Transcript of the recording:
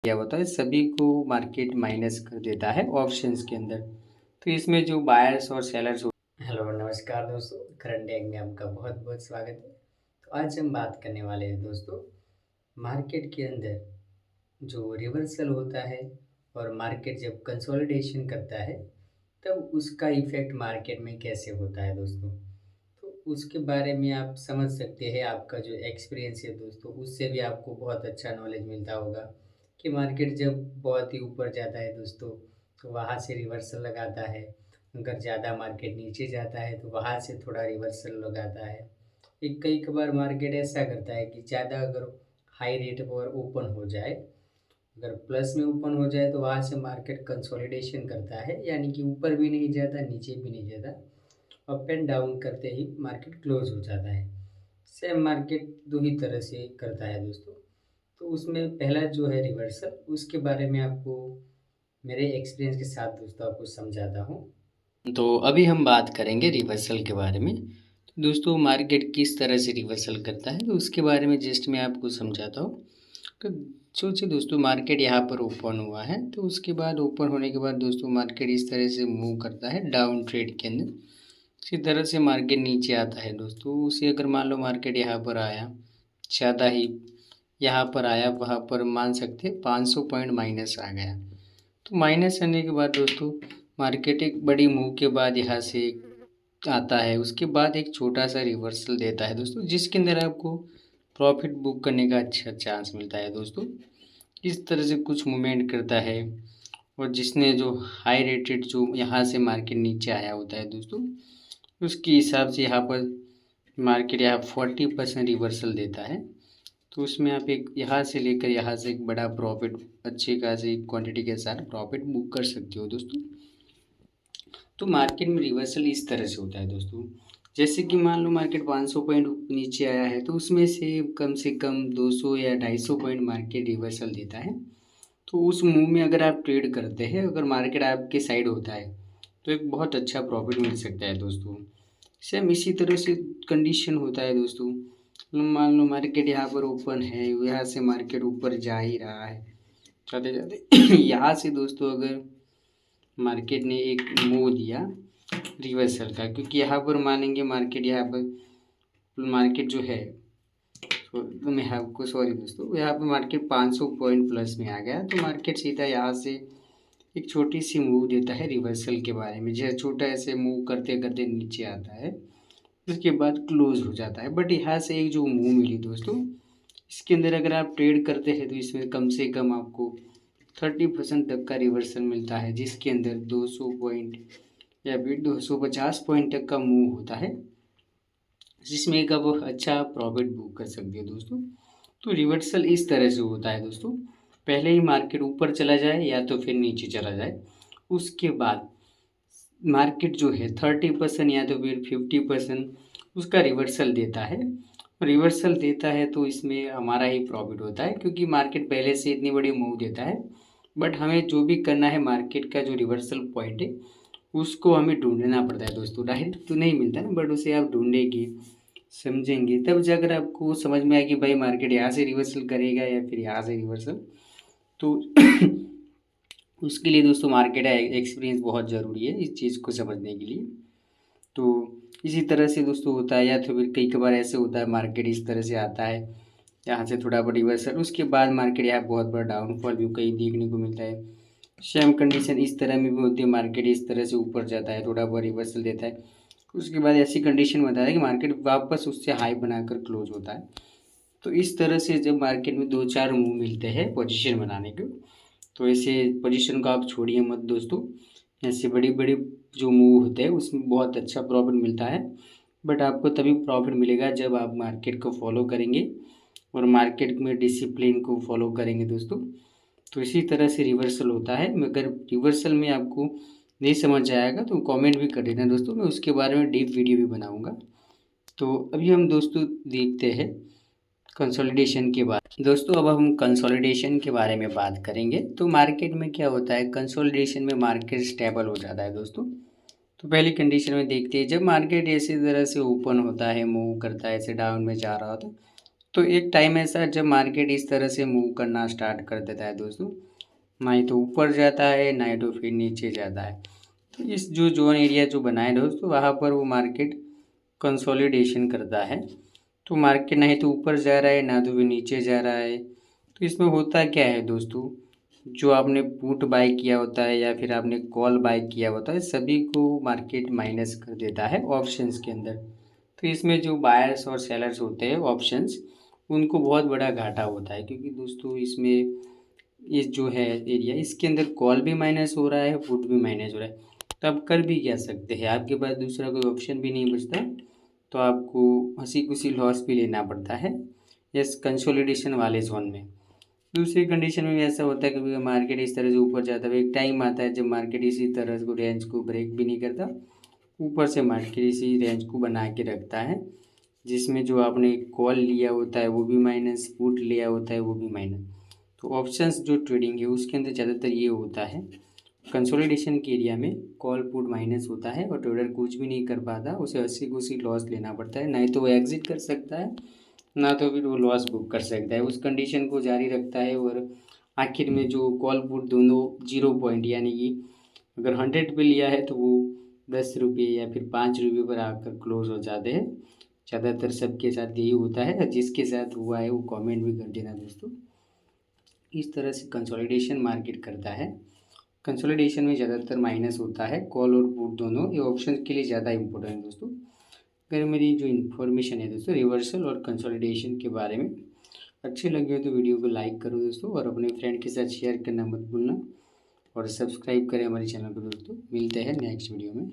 क्या होता है सभी को मार्केट माइनस कर देता है ऑप्शंस के अंदर। तो इसमें जो बायर्स और सेलर्स हेलो नमस्कार दोस्तों, करंट टैग में आपका बहुत बहुत स्वागत है। तो आज हम बात करने वाले हैं दोस्तों, मार्केट के अंदर जो रिवर्सल होता है और मार्केट जब कंसोलिडेशन करता है तब उसका इफेक्ट मार्केट में कैसे होता है दोस्तों। तो उसके बारे में आप समझ सकते हैं, आपका जो एक्सपीरियंस है दोस्तों उससे भी आपको बहुत अच्छा नॉलेज मिलता होगा कि मार्केट जब बहुत ही ऊपर जाता है दोस्तों तो वहाँ से रिवर्सल लगाता है, अगर ज़्यादा मार्केट नीचे जाता है तो वहाँ से थोड़ा रिवर्सल लगाता है। एक कई बार मार्केट ऐसा करता है कि ज़्यादा अगर हाई रेट पर ओपन हो जाए, अगर प्लस में ओपन हो जाए तो वहाँ से मार्केट कंसोलिडेशन करता है, यानी कि ऊपर भी नहीं जाता नीचे भी नहीं जाता, अप एंड डाउन करते ही मार्केट क्लोज हो जाता है। सेम मार्केट दो ही तरह से करता है दोस्तों। तो उसमें पहला जो है रिवर्सल, उसके बारे में आपको मेरे एक्सपीरियंस के साथ दोस्तों आपको समझाता हूँ। तो अभी हम बात करेंगे रिवर्सल के बारे में। तो दोस्तों मार्केट किस तरह से रिवर्सल करता है तो उसके बारे में जस्ट मैं आपको समझाता हूँ। तो सोचिए दोस्तों, मार्केट यहाँ पर ओपन हुआ है तो उसके बाद ओपन होने के बाद दोस्तों मार्केट इस तरह से मूव करता है डाउन ट्रेड के अंदर। इसी तरह से मार्केट नीचे आता है दोस्तों। उसे अगर मान लो मार्केट यहाँ पर आया, ज़्यादा ही यहाँ पर आया, वहाँ पर मान सकते हैं 500 पॉइंट माइनस आ गया। तो माइनस आने के बाद दोस्तों मार्केट एक बड़ी मूव के बाद यहाँ से आता है, उसके बाद एक छोटा सा रिवर्सल देता है दोस्तों, जिसके अंदर आपको प्रॉफिट बुक करने का अच्छा चांस मिलता है दोस्तों। इस तरह से कुछ मूवमेंट करता है और जिसने जो हाई रेटेड जो यहाँ से मार्केट नीचे आया होता है दोस्तों, उसके हिसाब से यहाँ पर मार्केट यहाँ 40% रिवर्सल देता है। तो उसमें आप एक यहाँ से लेकर यहाँ से एक बड़ा प्रॉफिट, अच्छी खासी क्वांटिटी के साथ प्रॉफिट बुक कर सकते हो दोस्तों। तो मार्केट में रिवर्सल इस तरह से होता है दोस्तों, जैसे कि मान लो मार्केट 500 पॉइंट नीचे आया है तो उसमें से कम 200 या 250 पॉइंट मार्केट रिवर्सल देता है। तो उस मूव में अगर आप ट्रेड करते हैं, अगर मार्केट आपके साइड होता है तो एक बहुत अच्छा प्रॉफिट मिल सकता है दोस्तों। सेम इसी तरह से कंडीशन होता है दोस्तों। मान लो मार्केट यहाँ पर ओपन है, यहाँ से मार्केट ऊपर जा ही रहा है जाते जाते यहाँ से दोस्तों अगर मार्केट ने एक मूव दिया रिवर्सल का, क्योंकि यहाँ पर मानेंगे मार्केट यहाँ पर मार्केट जो है तो मैं आपको सॉरी दोस्तों, यहाँ पर मार्केट 500 पॉइंट प्लस में आ गया तो मार्केट सीधा यहाँ से एक छोटी सी मूव देता है रिवर्सल के बारे में, जैसे छोटा ऐसे मूव करते करते नीचे आता है, उसके बाद क्लोज हो जाता है। बट यहाँ से एक जो मूव मिली दोस्तों, इसके अंदर अगर आप ट्रेड करते हैं तो इसमें कम से कम आपको 30% तक का रिवर्सल मिलता है, जिसके अंदर 200 पॉइंट या फिर 250 पॉइंट तक का मूव होता है, जिसमें एक आप अच्छा प्रॉफिट बुक कर सकते हो दोस्तों। तो रिवर्सल इस तरह से होता है दोस्तों, पहले ही मार्केट ऊपर चला जाए या तो फिर नीचे चला जाए, उसके बाद मार्केट जो है 30% या तो फिर 50% उसका रिवर्सल देता है। रिवर्सल देता है तो इसमें हमारा ही प्रॉफिट होता है, क्योंकि मार्केट पहले से इतनी बड़ी मूव देता है। बट हमें जो भी करना है, मार्केट का जो रिवर्सल पॉइंट है उसको हमें ढूंढना पड़ता है दोस्तों। डायरेक्ट तो नहीं मिलता ना, बट उसे आप ढूंढेंगे, समझेंगे, तब जाकर आपको समझ में आए कि भाई मार्केट यहाँ से रिवर्सल करेगा या फिर यहाँ से रिवर्सल। तो उसके लिए दोस्तों मार्केट एक्सपीरियंस बहुत ज़रूरी है इस चीज़ को समझने के लिए। तो इसी तरह से दोस्तों होता है, या तो फिर कई बार ऐसे होता है मार्केट इस तरह से आता है, यहाँ से थोड़ा बड़ा रिवर्सल, उसके बाद मार्केट यहाँ बहुत बड़ा डाउनफॉल भी कहीं देखने को मिलता है। सेम कंडीशन इस तरह में भी होती है, मार्केट इस तरह से ऊपर जाता है, थोड़ा बहुत रिवर्सल देता है, उसके बाद ऐसी कंडीशन बताया है कि मार्केट वापस उससे हाई बनाकर क्लोज होता है। तो इस तरह से जब मार्केट में दो चार मूव मिलते हैं पोजीशन बनाने के, तो ऐसे पोजीशन को आप छोड़िए मत दोस्तों। ऐसे बड़ी बड़ी जो मूव होते हैं उसमें बहुत अच्छा प्रॉफिट मिलता है, बट आपको तभी प्रॉफिट मिलेगा जब आप मार्केट को फॉलो करेंगे और मार्केट में डिसिप्लिन को फॉलो करेंगे दोस्तों। तो इसी तरह से रिवर्सल होता है। मगर रिवर्सल में आपको नहीं समझ आएगा तो कमेंट भी कर देना दोस्तों, मैं उसके बारे में डीप वीडियो भी बनाऊंगा। तो अभी हम दोस्तों देखते हैं कंसोलिडेशन के बारे दोस्तों, अब हम कंसोलिडेशन के बारे में बात करेंगे। तो मार्केट में क्या होता है, कंसोलिडेशन में मार्केट स्टेबल हो जाता है दोस्तों। तो पहली कंडीशन में देखते हैं, जब मार्केट ऐसी तरह से ओपन होता है, मूव करता है, ऐसे डाउन में जा रहा होता है, तो एक टाइम ऐसा जब मार्केट इस तरह से मूव करना स्टार्ट कर देता है दोस्तों, ना ही तो ऊपर जाता है ना ही तो फिर नीचे जाता है। तो इस जो जोन एरिया जो बना है दोस्तों, वहाँ पर वो मार्केट कंसोलिडेशन करता है। तो मार्केट ना ही तो ऊपर जा रहा है ना तो फिर नीचे जा रहा है। तो इसमें होता क्या है दोस्तों, जो आपने पुट बाय किया होता है या फिर आपने कॉल बाय किया होता है, सभी को मार्केट माइनस कर देता है ऑप्शंस के अंदर। तो इसमें जो बायर्स और सेलर्स होते हैं ऑप्शंस, उनको बहुत बड़ा घाटा होता है, क्योंकि दोस्तों इसमें इस जो है एरिया, इसके अंदर कॉल भी माइनस हो रहा है, पुट भी माइनस हो रहा है। तो आप कर भी क्या सकते हैं, आपके पास दूसरा कोई ऑप्शन भी नहीं बचता, तो आपको हंसी खुशी लॉस भी लेना पड़ता है इस कंसोलिडेशन वाले जोन में। दूसरी कंडीशन में भी ऐसा होता है कि मार्केट इस तरह से ऊपर जाता है, एक टाइम आता है जब मार्केट इसी तरह को रेंज को ब्रेक भी नहीं करता, ऊपर से मार्केट इसी रेंज को बना के रखता है, जिसमें जो आपने कॉल लिया होता है वो भी माइनस, पुट लिया होता है वो भी माइनस। तो ऑप्शंस जो ट्रेडिंग है उसके अंदर ज़्यादातर ये होता है, कंसोलिडेशन के एरिया में कॉल पुट माइनस होता है और ट्रेडर कुछ भी नहीं कर पाता, उसे अस्सी कुछ लॉस लेना पड़ता है, नहीं तो वो एग्जिट कर सकता है ना तो फिर वो लॉस बुक कर सकता है, उस कंडीशन को जारी रखता है। और आखिर में जो कॉल पुट दोनों 0 पॉइंट, यानी कि अगर 100 पे लिया है तो वो 10 रुपये या फिर 5 रुपये पर आकर क्लोज हो जाते हैं। ज़्यादातर सबके साथ यही होता है, जिसके साथ हुआ है वो कमेंट भी कर देना दोस्तों। इस तरह से कंसोलिडेशन मार्केट करता है। कंसोलिडेशन में ज़्यादातर माइनस होता है, कॉल और पुट दोनों, ये ऑप्शन के लिए ज़्यादा इंपॉर्टेंट है दोस्तों। अगर मेरी जो इन्फॉर्मेशन है दोस्तों रिवर्सल और कंसोलिडेशन के बारे में अच्छी लगी हो तो वीडियो को लाइक करो दोस्तों, और अपने फ्रेंड के साथ शेयर करना मत भूलना, और सब्सक्राइब करें हमारे चैनल को दोस्तों। मिलते हैं नेक्स्ट वीडियो में।